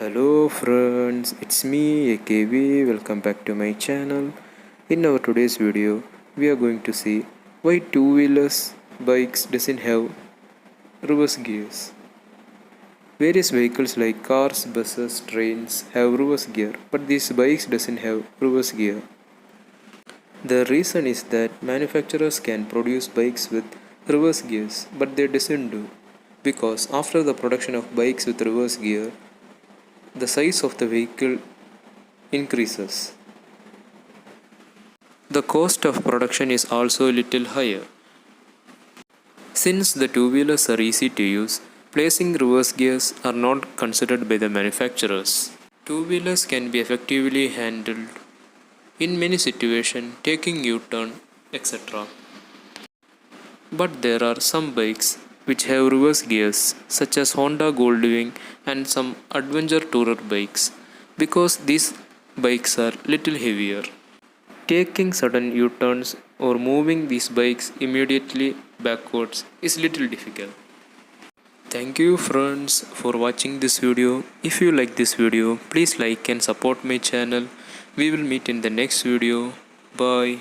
Hello friends, it's me AKV. Welcome back to my channel. In our today's video, we are going to see why two-wheelers bikes doesn't have reverse gears. Various vehicles like cars, buses, trains have reverse gear, but these bikes doesn't have reverse gear. The reason is that manufacturers can produce bikes with reverse gears, but they doesn't do, because after the production of bikes with reverse gear, the size of the vehicle increases. The cost of production is also a little higher. Since the two-wheelers are easy to use, placing reverse gears are not considered by the manufacturers. Two-wheelers can be effectively handled in many situations, taking U-turn, etc. But there are some bikes which have reverse gears, such as Honda Goldwing and some adventure tourer bikes, because these bikes are little heavier. Taking sudden U-turns or moving these bikes immediately backwards is little difficult. Thank you friends for watching this video. If you like this video, please like and support my channel. We will meet in the next video. Bye.